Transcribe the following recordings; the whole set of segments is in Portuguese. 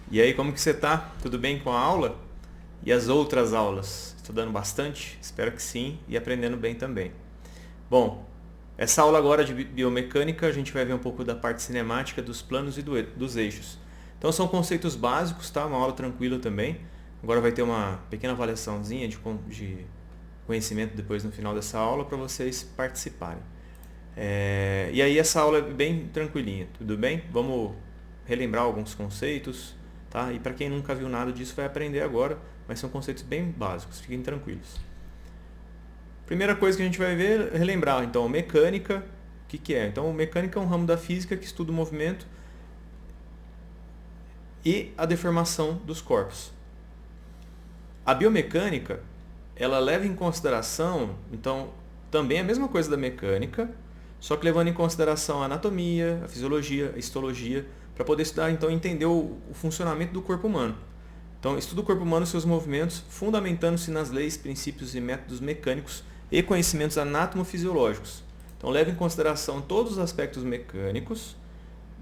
E aí, como que você tá? Tudo bem com a aula? E as outras aulas? Estudando bastante? Espero que sim, e aprendendo bem também. Bom, essa aula agora de biomecânica, a gente vai ver um pouco da parte cinemática dos planos e dos eixos. Então são conceitos básicos, tá? Uma aula tranquila também. Agora vai ter uma pequena avaliaçãozinha de conhecimento depois no final dessa aula para vocês participarem. E aí essa aula é bem tranquilinha, tudo bem? Vamos relembrar alguns conceitos, tá? E para quem nunca viu nada disso vai aprender agora, mas são conceitos bem básicos, fiquem tranquilos. Primeira coisa que a gente vai ver, relembrar, então, mecânica, o que é? Então, mecânica é um ramo da física que estuda o movimento e a deformação dos corpos. A biomecânica, ela leva em consideração, então, também a mesma coisa da mecânica, só que levando em consideração a anatomia, a fisiologia, a histologia, para poder estudar, então, entender o funcionamento do corpo humano. Então, estuda o corpo humano e seus movimentos, fundamentando-se nas leis, princípios e métodos mecânicos e conhecimentos anatomofisiológicos. Então, leva em consideração todos os aspectos mecânicos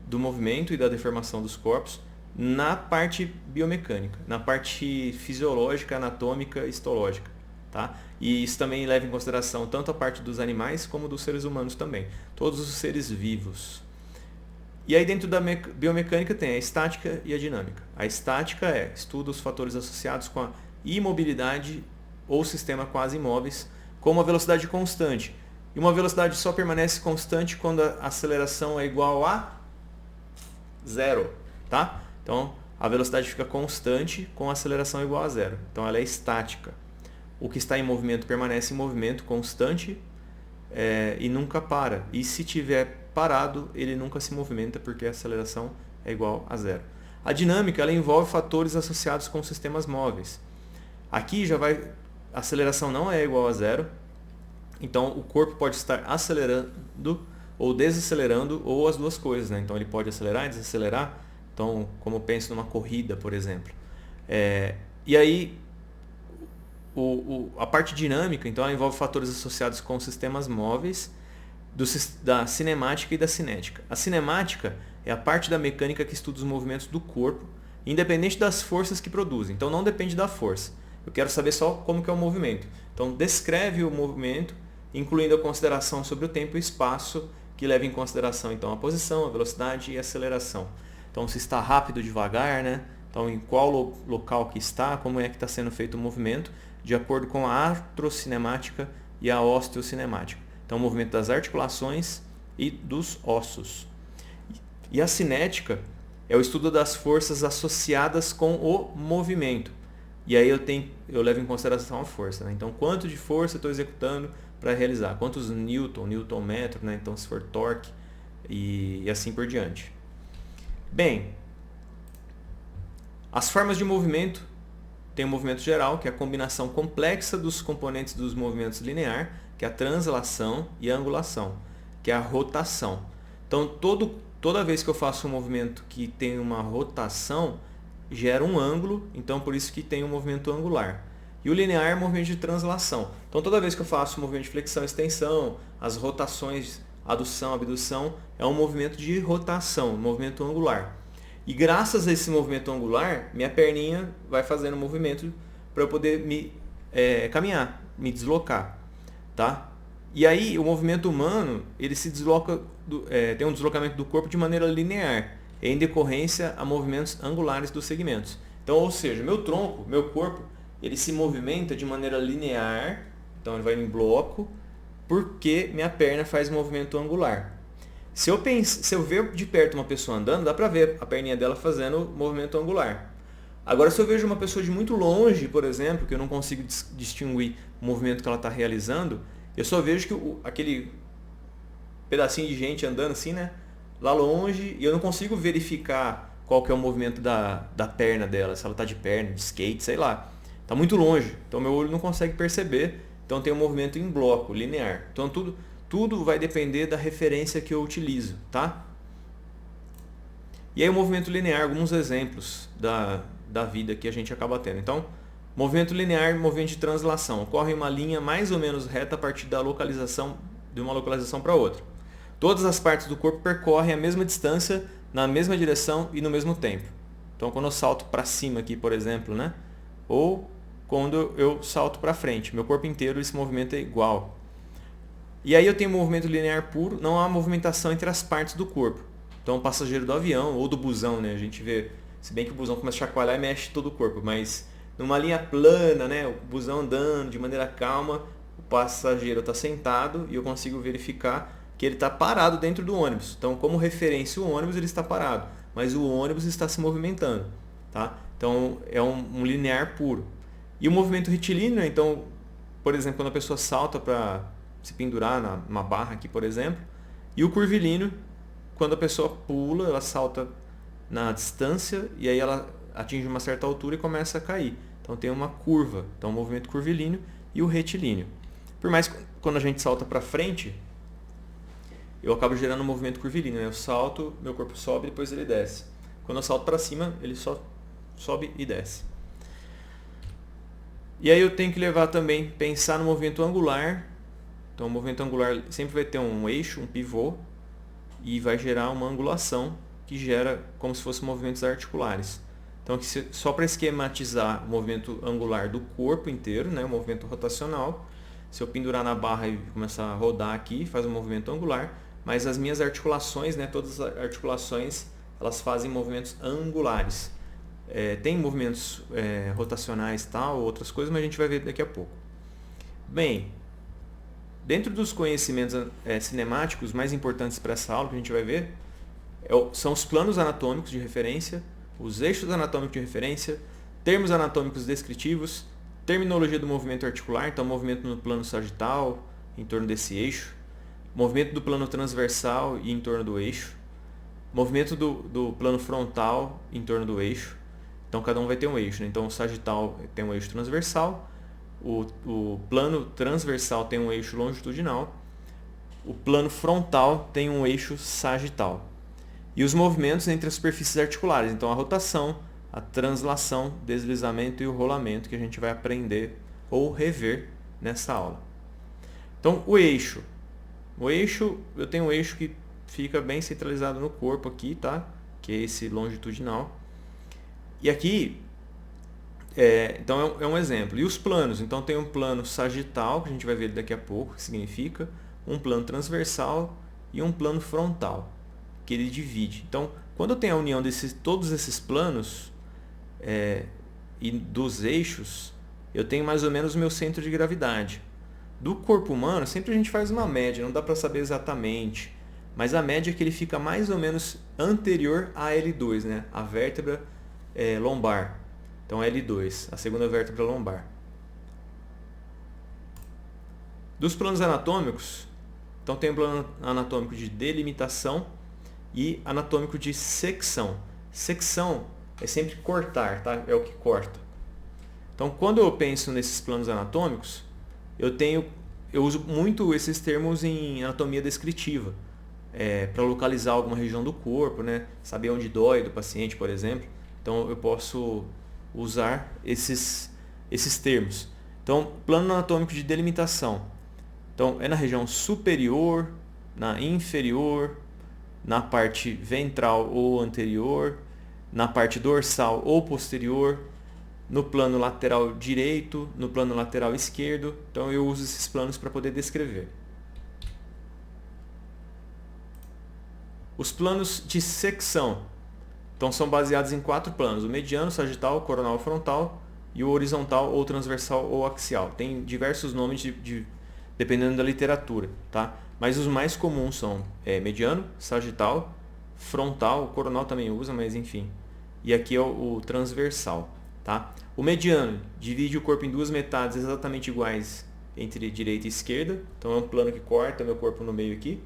do movimento e da deformação dos corpos na parte biomecânica, na parte fisiológica, anatômica e histológica. Tá? E isso também leva em consideração tanto a parte dos animais como dos seres humanos também. Todos os seres vivos. E aí dentro da biomecânica tem a estática e a dinâmica. A estática estuda os fatores associados com a imobilidade ou sistema quase imóveis, como a velocidade constante. E uma velocidade só permanece constante quando a aceleração é igual a zero. Tá? Então a velocidade fica constante com a aceleração igual a zero. Então ela é estática. O que está em movimento permanece em movimento constante e nunca para. E se tiver parado, ele nunca se movimenta porque a aceleração é igual a zero. A dinâmica ela envolve fatores associados com sistemas móveis. Aqui já vai, a aceleração não é igual a zero, então o corpo pode estar acelerando ou desacelerando ou as duas coisas, né? Então ele pode acelerar e desacelerar. Então, como eu penso numa corrida, por exemplo. E aí a parte dinâmica, então, ela envolve fatores associados com sistemas móveis, da cinemática e da cinética. A cinemática é a parte da mecânica que estuda os movimentos do corpo, independente das forças que produzem. Então não depende da força. Eu quero saber só como que é o movimento. Então descreve o movimento, incluindo a consideração sobre o tempo e o espaço, que leva em consideração então a posição, a velocidade e a aceleração. Então se está rápido ou devagar, né? Então em qual local que está, como é que está sendo feito o movimento, de acordo com a artrocinemática e a osteocinemática. Então, o movimento das articulações e dos ossos. E a cinética é o estudo das forças associadas com o movimento. E aí eu levo em consideração a força. Né? Então, quanto de força eu estou executando para realizar? Quantos newton metro, né? Então se for torque e assim por diante. Bem, as formas de movimento tem o movimento geral, que é a combinação complexa dos componentes dos movimentos linear, que é a translação, e a angulação, que é a rotação. Então, toda vez que eu faço um movimento que tem uma rotação, gera um ângulo, então por isso que tem um movimento angular. E o linear é o movimento de translação. Então, toda vez que eu faço um movimento de flexão e extensão, as rotações, adução, abdução, é um movimento de rotação, um movimento angular. E graças a esse movimento angular, minha perninha vai fazendo movimento para eu poder caminhar, me deslocar. Tá? E aí o movimento humano ele se desloca, tem um deslocamento do corpo de maneira linear, em decorrência a movimentos angulares dos segmentos. Então, ou seja, meu tronco, meu corpo, ele se movimenta de maneira linear, então ele vai em bloco, porque minha perna faz movimento angular. Se eu ver de perto uma pessoa andando, dá para ver a perninha dela fazendo movimento angular. Agora, se eu vejo uma pessoa de muito longe, por exemplo, que eu não consigo distinguir o movimento que ela está realizando, eu só vejo que aquele pedacinho de gente andando assim, né, lá longe, e eu não consigo verificar qual que é o movimento da perna dela, se ela está de perna, de skate, sei lá. Está muito longe, então meu olho não consegue perceber, então tem um movimento em bloco, linear. Então tudo vai depender da referência que eu utilizo, tá? E aí o movimento linear, alguns exemplos da vida que a gente acaba tendo. Então, movimento linear, movimento de translação. Ocorre em uma linha mais ou menos reta a partir de uma localização para outra. Todas as partes do corpo percorrem a mesma distância, na mesma direção e no mesmo tempo. Então quando eu salto para cima aqui, por exemplo, né? Ou quando eu salto para frente, meu corpo inteiro esse movimento é igual. E aí eu tenho movimento linear puro, não há movimentação entre as partes do corpo. Então o passageiro do avião ou do busão, né? A gente vê, se bem que o busão começa a chacoalhar e mexe todo o corpo, mas numa linha plana, né? O busão andando de maneira calma, o passageiro está sentado e eu consigo verificar que ele está parado dentro do ônibus. Então, como referência, o ônibus ele está parado, mas o ônibus está se movimentando, tá? Então é um linear puro. E o movimento retilíneo, então, por exemplo, quando a pessoa salta para se pendurar numa barra aqui, por exemplo, e o curvilíneo, quando a pessoa pula, ela salta na distância e aí ela atinge uma certa altura e começa a cair. Então tem uma curva, então o movimento curvilíneo e o retilíneo. Por mais que quando a gente salta para frente, eu acabo gerando um movimento curvilíneo, né? Eu salto, meu corpo sobe, depois ele desce. Quando eu salto para cima, ele só sobe e desce. E aí eu tenho que levar também, pensar no movimento angular. Então o movimento angular sempre vai ter um eixo, um pivô, e vai gerar uma angulação que gera como se fossem movimentos articulares. Então só para esquematizar o movimento angular do corpo inteiro, né, o movimento rotacional, se eu pendurar na barra e começar a rodar aqui, faz um movimento angular, mas as minhas articulações, né, todas as articulações, elas fazem movimentos angulares. Tem movimentos rotacionais tal, outras coisas, mas a gente vai ver daqui a pouco. Bem, dentro dos conhecimentos cinemáticos mais importantes para essa aula que a gente vai ver, são os planos anatômicos de referência, os eixos anatômicos de referência, termos anatômicos descritivos, terminologia do movimento articular, então movimento no plano sagital, em torno desse eixo, movimento do plano transversal e em torno do eixo, movimento do plano frontal em torno do eixo. Então cada um vai ter um eixo, né? Então o sagital tem um eixo transversal, o plano transversal tem um eixo longitudinal, o plano frontal tem um eixo sagital. E os movimentos entre as superfícies articulares, então a rotação, a translação, deslizamento e o rolamento que a gente vai aprender ou rever nessa aula. Então o eixo, eu tenho um eixo que fica bem centralizado no corpo aqui, tá? Que é esse longitudinal. E aqui, então é um exemplo. E os planos? Então tem um plano sagital, que a gente vai ver daqui a pouco, que significa um plano transversal e um plano frontal, que ele divide. Então, quando eu tenho a união de todos esses planos e dos eixos, eu tenho mais ou menos o meu centro de gravidade. Do corpo humano, sempre a gente faz uma média, não dá para saber exatamente, mas a média é que ele fica mais ou menos anterior à L2, né? A vértebra lombar. Então L2, a segunda vértebra lombar. Dos planos anatômicos, então tem o plano anatômico de delimitação e anatômico de secção. Secção é sempre cortar, tá? É o que corta. Então quando eu penso nesses planos anatômicos, eu uso muito esses termos em anatomia descritiva, para localizar alguma região do corpo, né? Saber onde dói do paciente, por exemplo. Então eu posso usar esses termos. Então, plano anatômico de delimitação. Então, é na região superior, na inferior, na parte ventral ou anterior, na parte dorsal ou posterior, no plano lateral direito, no plano lateral esquerdo. Então, eu uso esses planos para poder descrever. Os planos de secção. Então são baseados em 4 planos: o mediano, sagital, coronal, frontal e o horizontal ou transversal ou axial. Tem diversos nomes dependendo da literatura, tá? Mas os mais comuns são mediano, sagital, frontal, o coronal também usa, mas enfim. E aqui é o transversal, tá? O mediano divide o corpo em duas metades exatamente iguais entre direita e esquerda. Então é um plano que corta meu corpo no meio aqui.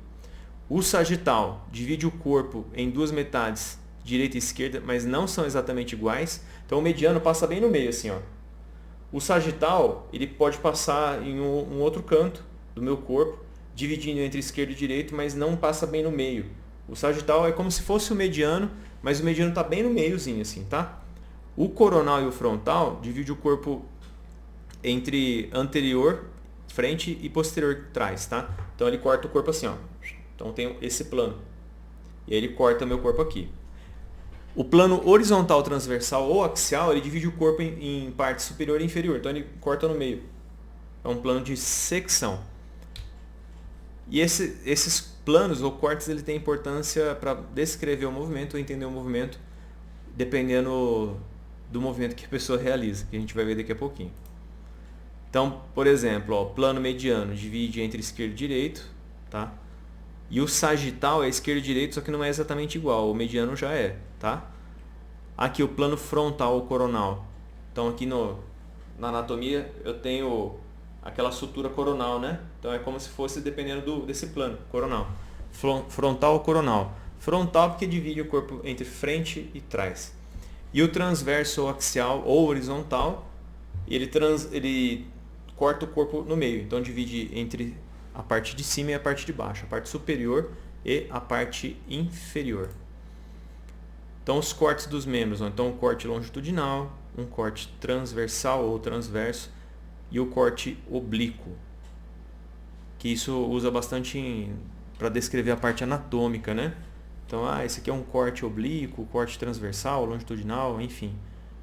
O sagital divide o corpo em duas metades, direita e esquerda, mas não são exatamente iguais. Então o mediano passa bem no meio, assim, ó. O sagital, ele pode passar em um outro canto do meu corpo, dividindo entre esquerdo e direito, mas não passa bem no meio. O sagital é como se fosse o mediano, mas o mediano está bem no meiozinho, assim, tá? O coronal e o frontal divide o corpo entre anterior, frente e posterior, trás, tá? Então ele corta o corpo assim, ó. Então tem esse plano. E aí ele corta meu corpo aqui. O plano horizontal, transversal ou axial, ele divide o corpo em parte superior e inferior. Então ele corta no meio. É um plano de secção. E esses planos ou cortes ele tem importância para descrever o movimento ou entender o movimento, dependendo do movimento que a pessoa realiza, que a gente vai ver daqui a pouquinho. Então, por exemplo, ó, plano mediano divide entre esquerdo e direito, tá? E o sagital é esquerdo e direito, só que não é exatamente igual, o mediano já é, tá? Aqui o plano frontal ou coronal. Então aqui na anatomia eu tenho aquela sutura coronal, né? Então é como se fosse dependendo desse plano, coronal. Frontal ou coronal. Frontal porque divide o corpo entre frente e trás. E o transverso ou axial ou horizontal, ele corta o corpo no meio. Então divide entre a parte de cima e a parte de baixo, a parte superior e a parte inferior. Então os cortes dos membros, então um corte longitudinal, um corte transversal ou transverso e o corte oblíquo, que isso usa bastante para descrever a parte anatômica, né? Então, esse aqui é um corte oblíquo, corte transversal, longitudinal, enfim.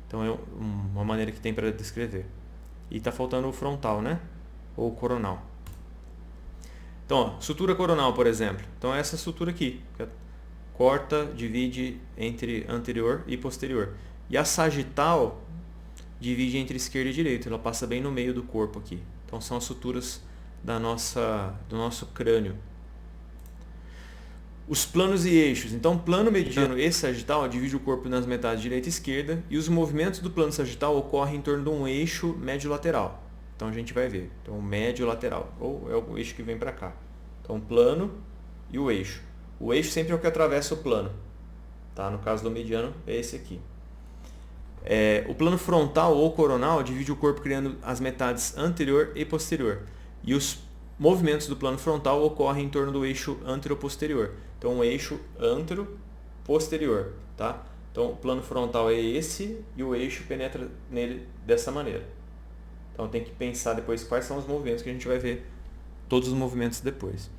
Então é uma maneira que tem para descrever. E está faltando o frontal, né? Ou coronal. Então, ó, sutura coronal, por exemplo. Então é essa sutura aqui, corta, divide entre anterior e posterior. E a sagital divide entre esquerda e direita, ela passa bem no meio do corpo aqui. Então são as suturas do nosso crânio. Os planos e eixos. Então, plano mediano e sagital divide o corpo nas metades direita e esquerda, e os movimentos do plano sagital ocorrem em torno de um eixo médio-lateral. Então a gente vai ver. Então, médio-lateral, ou é o eixo que vem para cá. Então, plano e o eixo. O eixo sempre é o que atravessa o plano. Tá? No caso do mediano, é esse aqui. O plano frontal ou coronal divide o corpo criando as metades anterior e posterior. E os movimentos do plano frontal ocorrem em torno do eixo antero-posterior. Então, o eixo antero-posterior. Tá? Então, o plano frontal é esse e o eixo penetra nele dessa maneira. Então, tem que pensar depois quais são os movimentos que a gente vai ver todos os movimentos depois.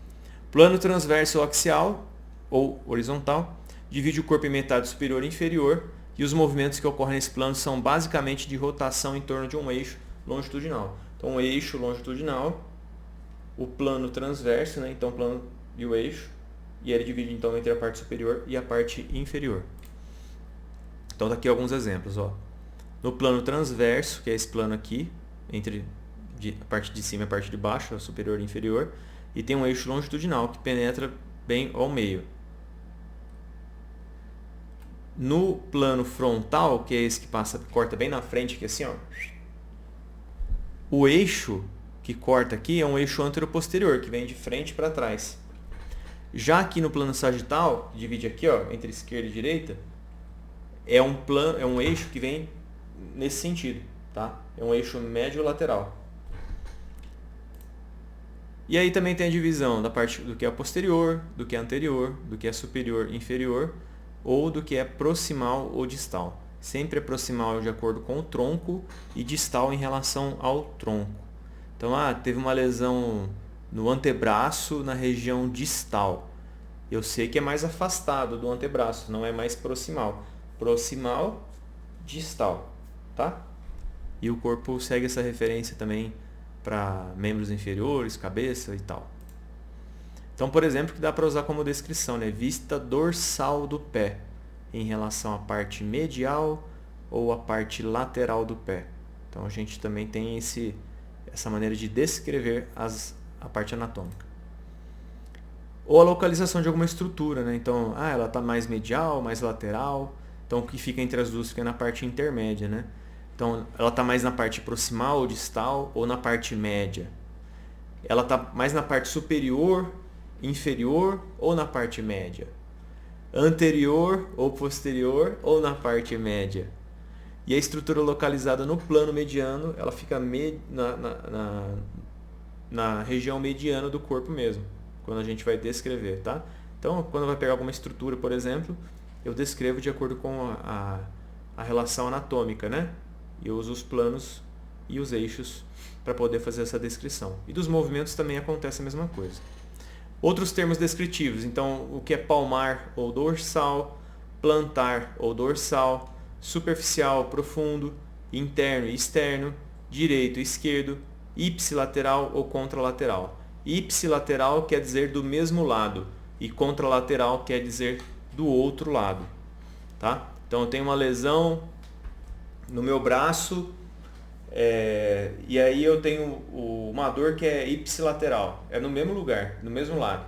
Plano transverso ou axial ou horizontal divide o corpo em metade superior e inferior, e os movimentos que ocorrem nesse plano são basicamente de rotação em torno de um eixo longitudinal. Então, o eixo longitudinal, o plano transverso, né? Então, o plano e o eixo, e ele divide então entre a parte superior e a parte inferior. Então, daqui alguns exemplos. Ó. No plano transverso, que é esse plano aqui, entre a parte de cima e a parte de baixo, a superior e inferior, e tem um eixo longitudinal que penetra bem ao meio. No plano frontal, que é esse que corta bem na frente, aqui assim, ó, o eixo que corta aqui é um eixo antero-posterior, que vem de frente para trás. Já aqui no plano sagital, que divide aqui, ó, entre esquerda e direita, é um eixo que vem nesse sentido, tá? É um eixo médio-lateral. E aí também tem a divisão da parte do que é posterior, do que é anterior, do que é superior e inferior, ou do que é proximal ou distal. Sempre é proximal de acordo com o tronco e distal em relação ao tronco. Então, teve uma lesão no antebraço na região distal. Eu sei que é mais afastado do antebraço, não é mais proximal. Proximal, distal, tá? E o corpo segue essa referência também para membros inferiores, cabeça e tal. Então, por exemplo, que dá para usar como descrição, né? Vista dorsal do pé em relação à parte medial ou à parte lateral do pé. Então, a gente também tem essa maneira de descrever a parte anatômica. Ou a localização de alguma estrutura, né? Então, ela está mais medial, mais lateral. Então, o que fica entre as duas fica na parte intermédia, né? Então, ela está mais na parte proximal ou distal ou na parte média. Ela está mais na parte superior, inferior ou na parte média. Anterior ou posterior ou na parte média. E a estrutura localizada no plano mediano, ela fica na região mediana do corpo mesmo, quando a gente vai descrever, tá? Então, quando vai pegar alguma estrutura, por exemplo, eu descrevo de acordo com a relação anatômica, né? E eu uso os planos e os eixos para poder fazer essa descrição. E dos movimentos também acontece a mesma coisa. Outros termos descritivos, então, o que é palmar ou dorsal, plantar ou dorsal, superficial, profundo, interno e externo, direito e esquerdo, ipsilateral ou contralateral. Ipsilateral quer dizer do mesmo lado e contralateral quer dizer do outro lado, tá? Então eu tenho uma lesão no meu braço e aí eu tenho uma dor que é ipsilateral, é no mesmo lugar, no mesmo lado.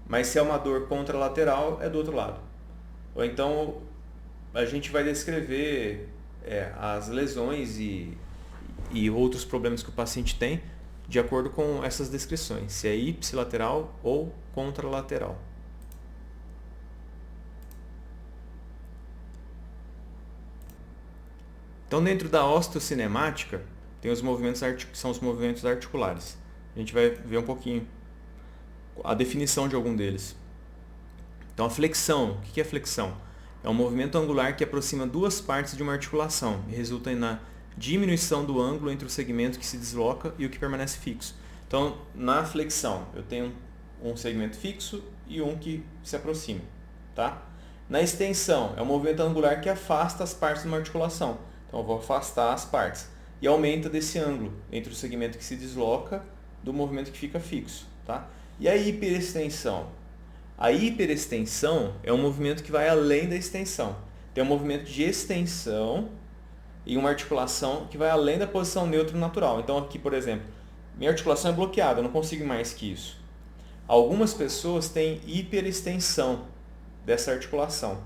Mas se é uma dor contralateral, é do outro lado. Ou então a gente vai descrever as lesões e outros problemas que o paciente tem de acordo com essas descrições, se é ipsilateral ou contralateral. Então, dentro da osteocinemática, tem os movimentos que são os movimentos articulares. A gente vai ver um pouquinho a definição de algum deles. Então, a flexão. O que é flexão? É um movimento angular que aproxima duas partes de uma articulação e resulta na diminuição do ângulo entre o segmento que se desloca e o que permanece fixo. Então, na flexão, eu tenho um segmento fixo e um que se aproxima. Tá? Na extensão, é um movimento angular que afasta as partes de uma articulação. Então, eu vou afastar as partes e aumenta desse ângulo entre o segmento que se desloca do movimento que fica fixo. Tá? E a hiperextensão? A hiperextensão é um movimento que vai além da extensão. Tem um movimento de extensão e uma articulação que vai além da posição neutra natural. Então aqui, por exemplo, minha articulação é bloqueada, eu não consigo mais que isso. Algumas pessoas têm hiperextensão dessa articulação.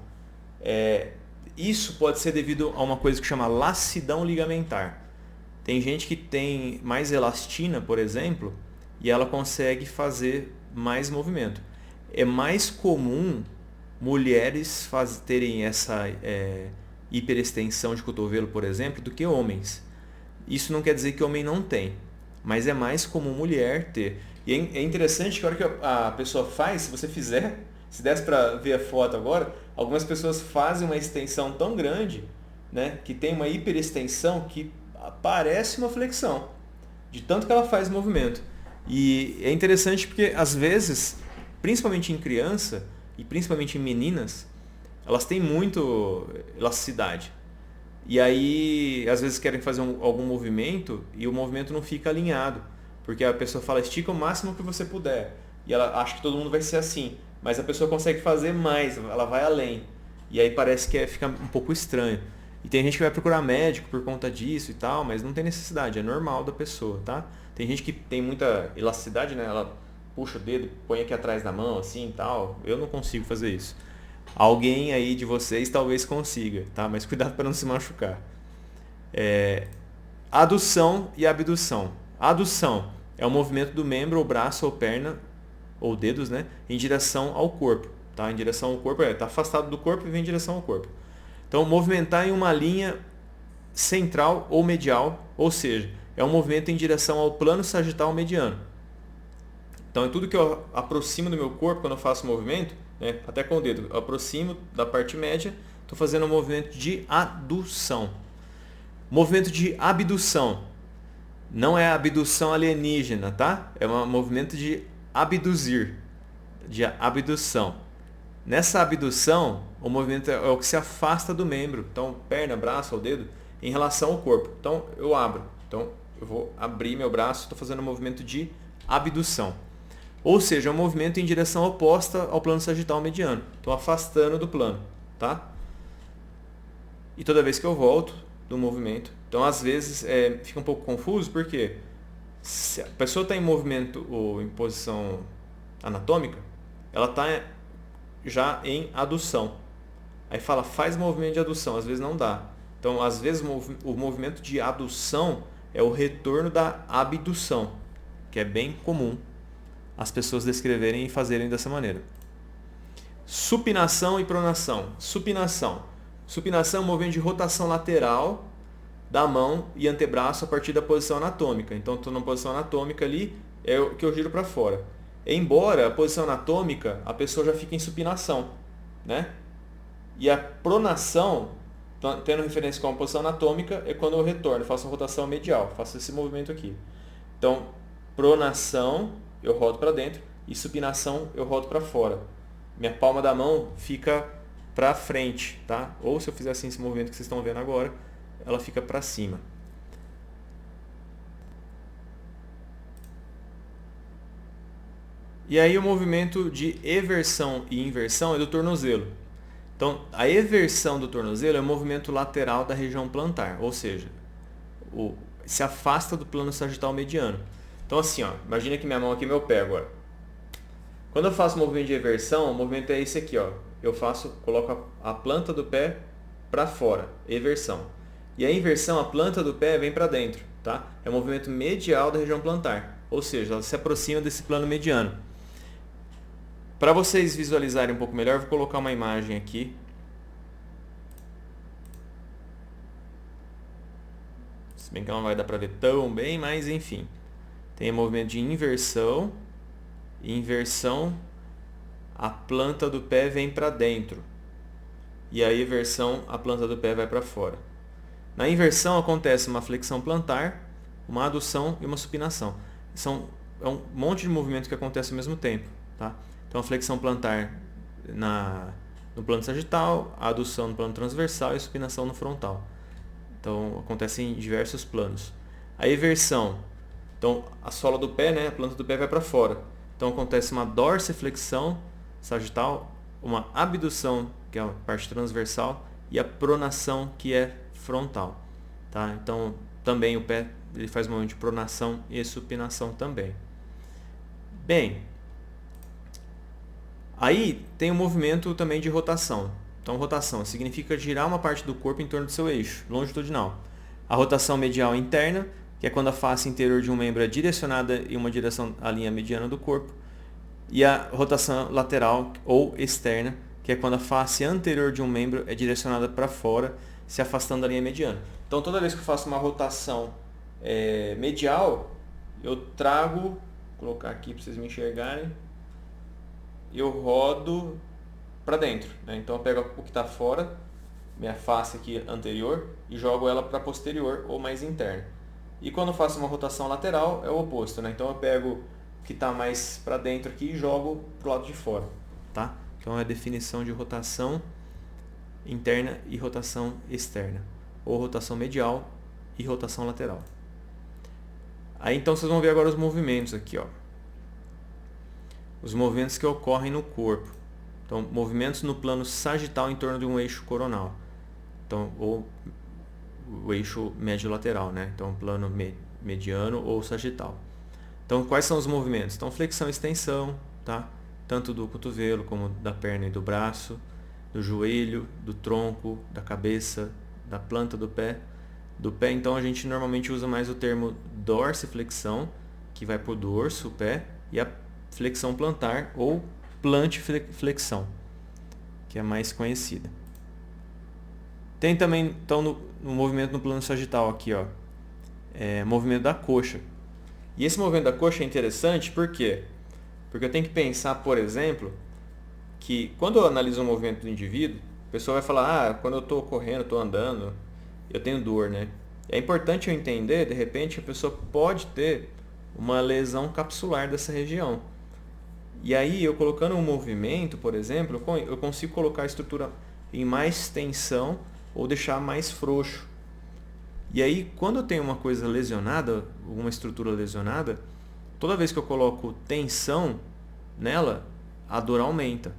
Isso pode ser devido a uma coisa que chama laxidão ligamentar. Tem gente que tem mais elastina, por exemplo, e ela consegue fazer mais movimento. É mais comum mulheres terem essa hiperextensão de cotovelo, por exemplo, do que homens. Isso não quer dizer que homem não tem, mas é mais comum mulher ter. E é interessante que a hora que a pessoa faz, se você fizer, se desse para ver a foto agora, algumas pessoas fazem uma extensão tão grande, né, que tem uma hiperextensão que parece uma flexão, de tanto que ela faz movimento. E é interessante porque, às vezes, principalmente em criança e principalmente em meninas, elas têm muito elasticidade. E aí, às vezes querem fazer algum movimento e o movimento não fica alinhado. Porque a pessoa fala, estica o máximo que você puder. E ela acha que todo mundo vai ser assim. Mas a pessoa consegue fazer mais, ela vai além. E aí parece que fica um pouco estranho. E tem gente que vai procurar médico por conta disso e tal, mas não tem necessidade, é normal da pessoa, tá? Tem gente que tem muita elasticidade, né? Ela puxa o dedo, põe aqui atrás da mão, assim e tal. Eu não consigo fazer isso. Alguém aí de vocês talvez consiga, tá? Mas cuidado para não se machucar. Adução e abdução. Adução é o movimento do membro, ou braço, ou perna, ou dedos, né? Em direção ao corpo, tá? Em direção ao corpo, tá afastado do corpo e vem em direção ao corpo. Então, movimentar em uma linha central ou medial, ou seja, é um movimento em direção ao plano sagital mediano. Então, é tudo que eu aproximo do meu corpo quando eu faço o movimento, né, até com o dedo, eu aproximo da parte média, estou fazendo um movimento de adução. Movimento de abdução. Não é abdução alienígena, tá? É um movimento de abduzir, de abdução. Nessa abdução, o movimento é o que se afasta do membro, então perna, braço ou dedo, em relação ao corpo. Então eu abro, então eu vou abrir meu braço, estou fazendo um movimento de abdução. Ou seja, é um movimento em direção oposta ao plano sagital mediano. Estou afastando do plano, tá? E toda vez que eu volto do movimento, então às vezes fica um pouco confuso, porque se a pessoa está em movimento ou em posição anatômica, ela está já em adução. Aí fala, faz movimento de adução, às vezes não dá. Então, às vezes o movimento de adução é o retorno da abdução, que é bem comum as pessoas descreverem e fazerem dessa maneira. Supinação e pronação. Supinação. Supinação é um movimento de rotação lateral da mão e antebraço a partir da posição anatômica. Então, estou na posição anatômica ali, é o que eu giro para fora. Embora a posição anatômica, a pessoa já fica em supinação, né? E a pronação, tendo referência com a posição anatômica, é quando eu retorno, faço a rotação medial, faço esse movimento aqui. Então, pronação, eu rodo para dentro, e supinação, eu rodo para fora. Minha palma da mão fica para frente, tá? Ou se eu fizer assim esse movimento que vocês estão vendo agora, ela fica para cima. E aí o movimento de eversão e inversão é do tornozelo. Então, a eversão do tornozelo é o movimento lateral da região plantar, ou seja, se afasta do plano sagital mediano. Então assim, ó, imagina que minha mão aqui é meu pé agora. Quando eu faço o movimento de eversão, o movimento é esse aqui, ó. Coloco a planta do pé para fora, eversão. E a inversão, a planta do pé vem para dentro, tá? É o movimento medial da região plantar, ou seja, ela se aproxima desse plano mediano. Para vocês visualizarem um pouco melhor, eu vou colocar uma imagem aqui. Se bem que não vai dar para ver tão bem, mas enfim. Tem o movimento de inversão. Inversão, a planta do pé vem para dentro. E a eversão, a planta do pé vai para fora. Na inversão acontece uma flexão plantar, uma adução e uma supinação. É um monte de movimentos que acontecem ao mesmo tempo, tá? Então a flexão plantar no plano sagital, a adução no plano transversal e a supinação no frontal. Então acontece em diversos planos. A eversão, então a sola do pé, né, a planta do pé vai para fora. Então acontece uma dorsiflexão sagital, uma abdução, que é a parte transversal, e a pronação, que é frontal. Tá? Então também o pé ele faz um movimento de pronação e supinação também. Bem, aí tem um movimento também de rotação. Então rotação significa girar uma parte do corpo em torno do seu eixo longitudinal. A rotação medial interna, que é quando a face interior de um membro é direcionada em uma direção à linha mediana do corpo, e a rotação lateral ou externa, que é quando a face anterior de um membro é direcionada para fora, se afastando da linha mediana. Então toda vez que eu faço uma rotação medial, eu trago, vou colocar aqui para vocês me enxergarem, eu rodo para dentro, né? Então eu pego o que está fora, minha face aqui anterior, e jogo ela para posterior ou mais interna. E quando eu faço uma rotação lateral, é o oposto, né? Então eu pego o que está mais para dentro aqui e jogo para o lado de fora, tá? Então é a definição de rotação interna e rotação externa, ou rotação medial e rotação lateral. Aí então vocês vão ver agora os movimentos aqui, ó. Os movimentos que ocorrem no corpo. Então, movimentos no plano sagital em torno de um eixo coronal. Então, ou o eixo médio-lateral, né? Então, plano mediano ou sagital. Então, quais são os movimentos? Então, flexão e extensão, tá? Tanto do cotovelo como da perna e do braço, do joelho, do tronco, da cabeça, da planta do pé. Do pé, então, a gente normalmente usa mais o termo dorsiflexão, que vai para o dorso, o pé, e a flexão plantar ou plantiflexão, que é mais conhecida. Tem também, então, no movimento no plano sagital aqui, ó, movimento da coxa. E esse movimento da coxa é interessante por quê? Porque eu tenho que pensar, por exemplo, que quando eu analiso o movimento do indivíduo, a pessoa vai falar, quando eu estou correndo, estou andando, eu tenho dor, né? É importante eu entender, de repente, que a pessoa pode ter uma lesão capsular dessa região. E aí, eu colocando um movimento, por exemplo, eu consigo colocar a estrutura em mais tensão ou deixar mais frouxo. E aí, quando eu tenho uma coisa lesionada, uma estrutura lesionada, toda vez que eu coloco tensão nela, a dor aumenta.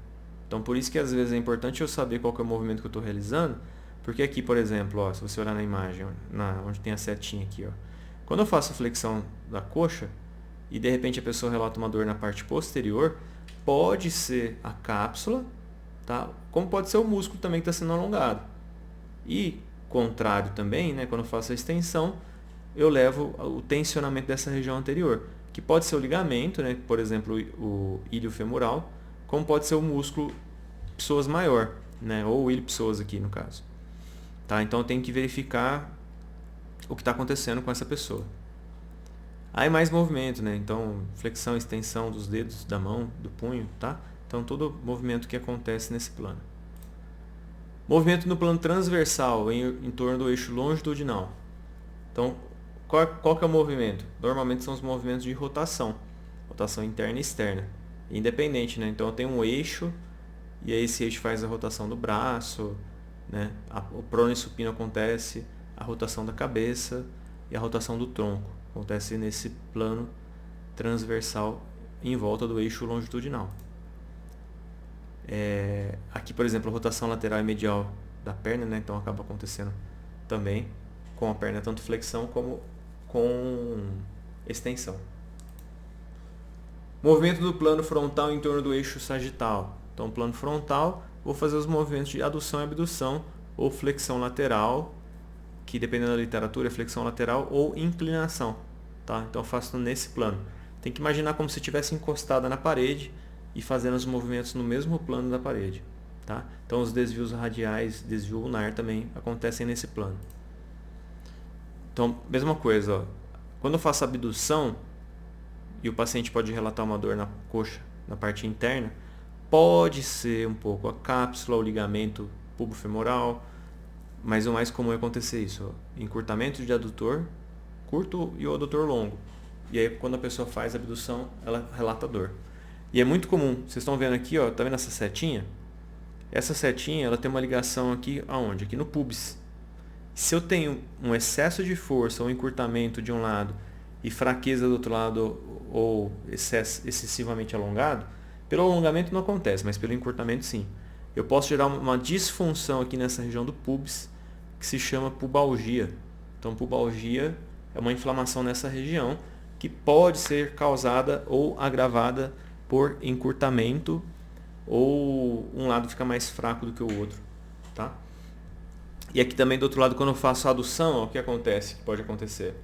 Então, por isso que às vezes é importante eu saber qual que é o movimento que eu estou realizando, porque aqui, por exemplo, ó, se você olhar na imagem, onde tem a setinha aqui, ó, quando eu faço a flexão da coxa, e de repente a pessoa relata uma dor na parte posterior, pode ser a cápsula, tá? Como pode ser o músculo também que está sendo alongado. E contrário também, né? Quando eu faço a extensão, eu levo o tensionamento dessa região anterior, que pode ser o ligamento, né? Por exemplo, o ilho femoral, como pode ser o músculo psoas maior, né? Ou o ilho psoas aqui no caso. Tá? Então eu tenho que verificar o que está acontecendo com essa pessoa. Aí mais movimento, né? Então, flexão e extensão dos dedos, da mão, do punho, tá? Então, todo movimento que acontece nesse plano. Movimento no plano transversal, em torno do eixo longitudinal. Então, qual que é o movimento? Normalmente são os movimentos de rotação. Rotação interna e externa. Independente, né? Então, eu tenho um eixo e aí esse eixo faz a rotação do braço, né? O prono e supino acontece, a rotação da cabeça e a rotação do tronco. Acontece nesse plano transversal em volta do eixo longitudinal. Aqui, por exemplo, a rotação lateral e medial da perna, né? Então acaba acontecendo também com a perna, tanto flexão como com extensão. Movimento do plano frontal em torno do eixo sagital. Então, plano frontal, vou fazer os movimentos de adução e abdução, ou flexão lateral, que dependendo da literatura é flexão lateral, ou inclinação. Tá? Então, eu faço nesse plano. Tem que imaginar como se estivesse encostada na parede e fazendo os movimentos no mesmo plano da parede. Tá? Então, os desvios radiais, desvio lunar também acontecem nesse plano. Então, mesma coisa, ó. Quando eu faço abdução, e o paciente pode relatar uma dor na coxa, na parte interna, pode ser um pouco a cápsula, o ligamento pubofemoral, mas o mais comum é acontecer isso, ó, encurtamento de adutor curto e o adutor longo. E aí quando a pessoa faz a abdução, ela relata dor. E é muito comum, vocês estão vendo aqui, ó, tá vendo essa setinha? Essa setinha, ela tem uma ligação aqui aonde? Aqui no pubis. Se eu tenho um excesso de força ou encurtamento de um lado e fraqueza do outro lado ou excessivamente alongado, pelo alongamento não acontece, mas pelo encurtamento sim. Eu posso gerar uma disfunção aqui nessa região do pubis que se chama pubalgia. Então, pubalgia é uma inflamação nessa região que pode ser causada ou agravada por encurtamento ou um lado fica mais fraco do que o outro, tá? E aqui também do outro lado, quando eu faço a adução, ó, o que acontece? Que pode acontecer?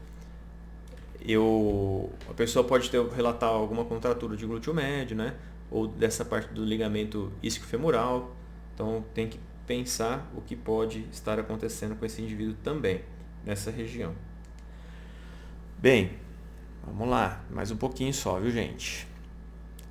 A pessoa pode relatar alguma contratura de glúteo médio, né? Ou dessa parte do ligamento isquiofemoral. Então tem que pensar o que pode estar acontecendo com esse indivíduo também, nessa região. Bem, vamos lá, mais um pouquinho só, viu, gente?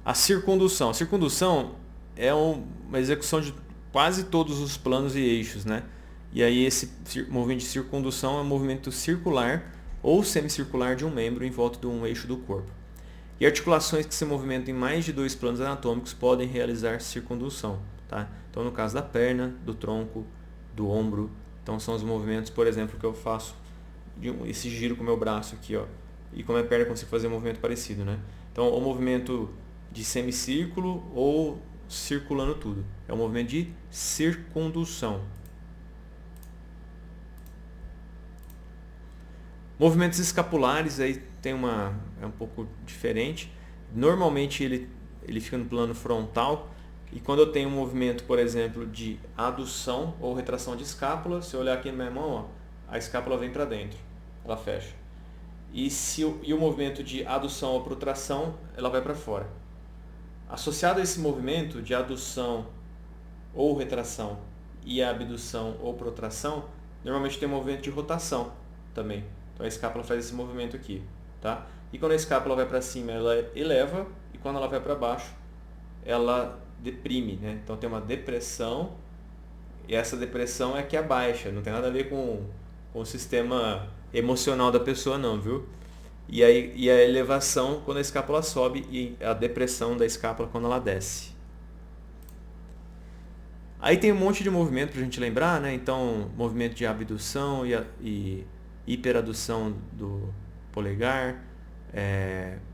A circundução. A circundução é uma execução de quase todos os planos e eixos, né? E aí esse movimento de circundução é um movimento circular ou semicircular de um membro em volta de um eixo do corpo. E articulações que se movimentam em mais de 2 planos anatômicos podem realizar circundução. Tá? Então, no caso da perna, do tronco, do ombro, então são os movimentos, por exemplo, que eu faço, esse giro com o meu braço aqui, ó, e com a minha perna eu consigo fazer um movimento parecido. Né? Então, o movimento de semicírculo ou circulando tudo. É um movimento de circundução. Movimentos escapulares aí é um pouco diferente. Normalmente ele fica no plano frontal e quando eu tenho um movimento, por exemplo, de adução ou retração de escápula, se eu olhar aqui na minha mão, ó, a escápula vem para dentro, ela fecha. E o movimento de adução ou protração, ela vai para fora. Associado a esse movimento de adução ou retração e a abdução ou protração, normalmente tem um movimento de rotação também. Então a escápula faz esse movimento aqui, tá? E quando a escápula vai para cima, ela eleva, e quando ela vai para baixo, ela deprime, né? Então tem uma depressão, e essa depressão é que abaixa, não tem nada a ver com o sistema emocional da pessoa não, viu? E a elevação quando a escápula sobe e a depressão da escápula quando ela desce. Aí tem um monte de movimento para a gente lembrar, né? Então, movimento de abdução e hiperadução do polegar,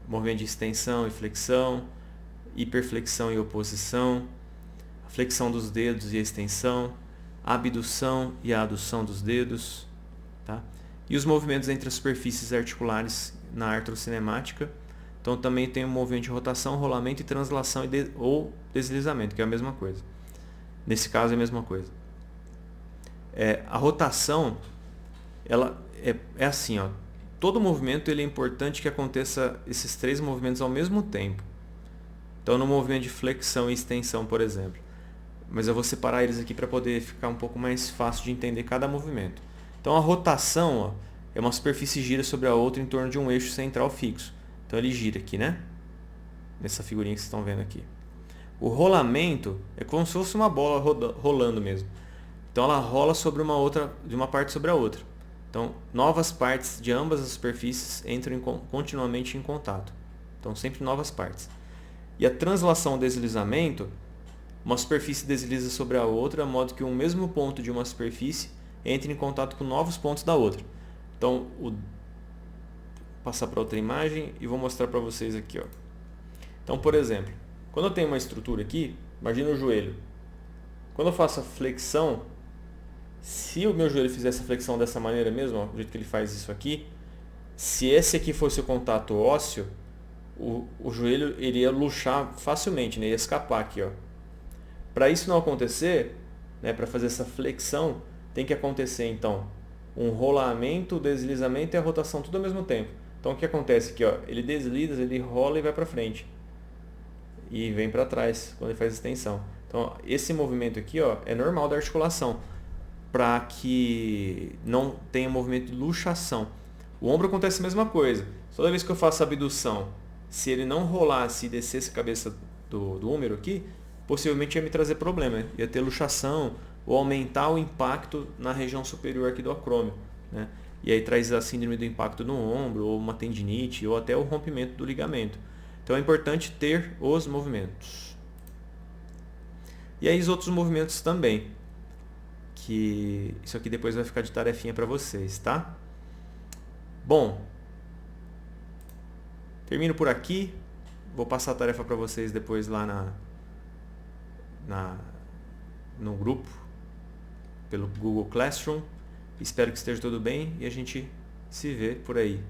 movimento de extensão e flexão, hiperflexão e oposição, a flexão dos dedos e a extensão, a abdução e a adução dos dedos, tá? E os movimentos entre as superfícies articulares na artrocinemática. Então também tem o movimento de rotação, rolamento e translação ou deslizamento, que é a mesma coisa. Nesse caso é a mesma coisa. A rotação, ela é assim, ó. Todo movimento ele é importante que aconteça esses 3 movimentos ao mesmo tempo. Então no movimento de flexão e extensão, por exemplo. Mas eu vou separar eles aqui para poder ficar um pouco mais fácil de entender cada movimento. Então a rotação, ó, é uma superfície gira sobre a outra em torno de um eixo central fixo. Então ele gira aqui, né? Nessa figurinha que vocês estão vendo aqui. O rolamento é como se fosse uma bola rolando mesmo. Então ela rola sobre de uma parte sobre a outra. Então novas partes de ambas as superfícies entram continuamente em contato. Então sempre novas partes. E a translação ou deslizamento uma superfície desliza sobre a outra, de modo que um mesmo ponto de uma superfície entre em contato com novos pontos da outra. Então, vou passar para outra imagem e vou mostrar para vocês aqui. Ó. Então, por exemplo, quando eu tenho uma estrutura aqui, imagina o joelho. Quando eu faço a flexão, se o meu joelho fizer essa flexão dessa maneira mesmo, ó, do jeito que ele faz isso aqui, se esse aqui fosse o contato ósseo, o joelho iria luxar facilmente, né? Ia escapar aqui. Para isso não acontecer, né, para fazer essa flexão, tem que acontecer então um rolamento, o deslizamento e a rotação tudo ao mesmo tempo. Então o que acontece aqui? Ó, ele desliza, ele rola e vai para frente. E vem para trás quando ele faz extensão. Então esse movimento aqui, ó, é normal da articulação, para que não tenha movimento de luxação. O ombro acontece a mesma coisa. Toda vez que eu faço a abdução, se ele não rolasse e descesse a cabeça do húmero aqui, possivelmente ia me trazer problema. Ia ter luxação ou aumentar o impacto na região superior aqui do acrômio. Né? E aí traz a síndrome do impacto no ombro, ou uma tendinite, ou até o rompimento do ligamento. Então é importante ter os movimentos. E aí os outros movimentos também. Que isso aqui depois vai ficar de tarefinha para vocês, tá? Bom, termino por aqui. Vou passar a tarefa para vocês depois lá no grupo, pelo Google Classroom. Espero que esteja tudo bem e a gente se vê por aí.